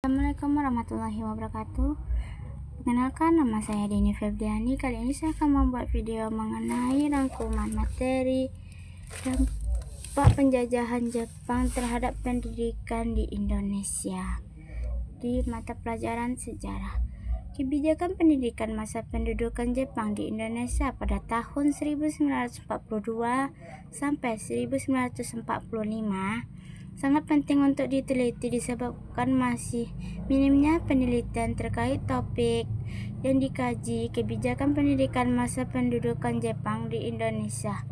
Assalamualaikum warahmatullahi wabarakatuh. Perkenalkan, nama saya Dini Febriani. Kali ini saya akan membuat video mengenai rangkuman materi dampak penjajahan Jepang terhadap pendidikan di Indonesia di mata pelajaran sejarah. Kebijakan pendidikan masa pendudukan Jepang di Indonesia pada tahun 1942 sampai 1945 sangat penting untuk diteliti disebabkan masih minimnya penelitian terkait topik yang dikaji. Kebijakan pendidikan masa pendudukan Jepang di Indonesia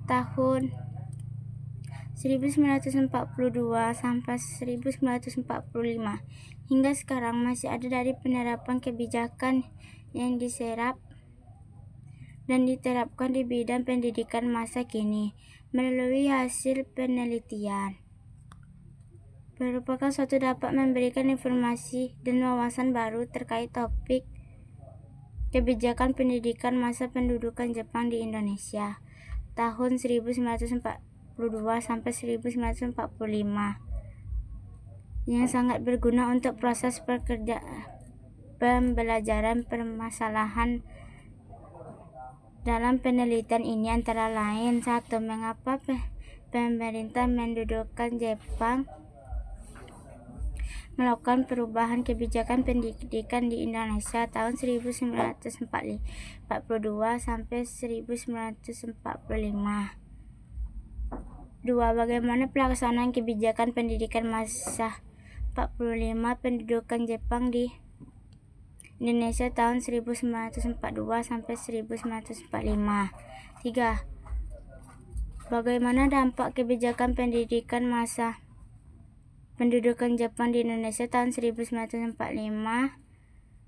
tahun 1942 sampai 1945 hingga sekarang masih ada dari penerapan kebijakan yang diserap dan diterapkan di bidang pendidikan masa kini melalui hasil penelitian. Merupakan suatu dapat memberikan informasi dan wawasan baru terkait topik kebijakan pendidikan masa pendudukan Jepang di Indonesia tahun 1942 sampai 1945 yang sangat berguna untuk proses pembelajaran. Permasalahan dalam penelitian ini antara lain: 1. Mengapa pemerintah mendudukan Jepang melakukan perubahan kebijakan pendidikan di Indonesia tahun 1942 sampai 1945. 2. Bagaimana pelaksanaan kebijakan pendidikan masa 45 pendudukan Jepang di Indonesia tahun 1942 sampai 1945. 3. Bagaimana dampak kebijakan pendidikan masa pendudukan Jepang di Indonesia tahun 1945.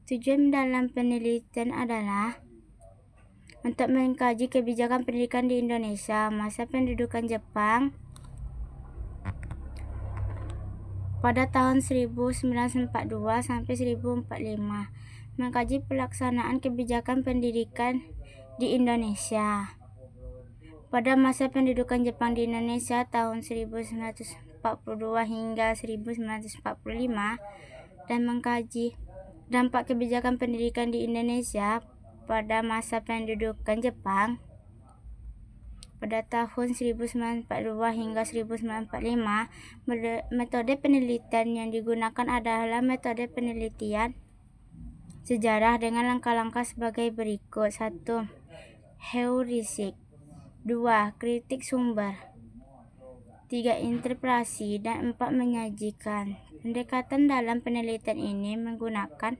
Tujuan dalam penelitian adalah untuk mengkaji kebijakan pendidikan di Indonesia masa pendudukan Jepang pada tahun 1942 sampai 1945, mengkaji pelaksanaan kebijakan pendidikan di Indonesia pada masa pendudukan Jepang di Indonesia tahun 1942 hingga 1945 dan mengkaji dampak kebijakan pendidikan di Indonesia pada masa pendudukan Jepang pada tahun 1942 hingga 1945. Metode penelitian yang digunakan adalah metode penelitian sejarah dengan langkah-langkah sebagai berikut. 1. Heuristik. 2. Kritik sumber. 3. Interpretasi. Dan 4. Menyajikan. Pendekatan dalam penelitian ini menggunakan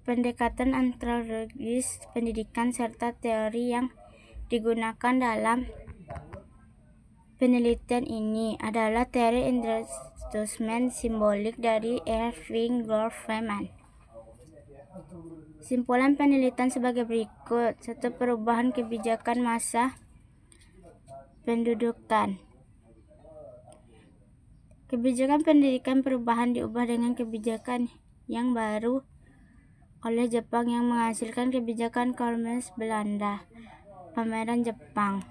pendekatan antropologis pendidikan serta teori yang digunakan dalam penelitian ini adalah teori instrumen simbolik dari Erving Goffman. Simpulan penelitian sebagai berikut. 1. Perubahan kebijakan masa pendudukan. Kebijakan pendidikan perubahan diubah dengan kebijakan yang baru oleh Jepang yang menghasilkan kebijakan kolonialis Belanda, pameran Jepang,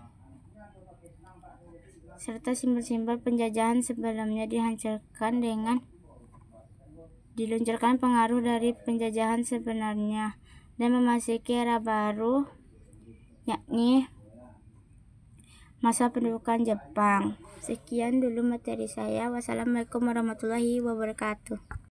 serta simbol-simbol penjajahan sebelumnya dihancurkan dengan diluncurkan pengaruh dari penjajahan sebenarnya dan memasuki era baru, yakni masa pendudukan Jepang. Sekian dulu materi saya. Wassalamualaikum warahmatullahi wabarakatuh.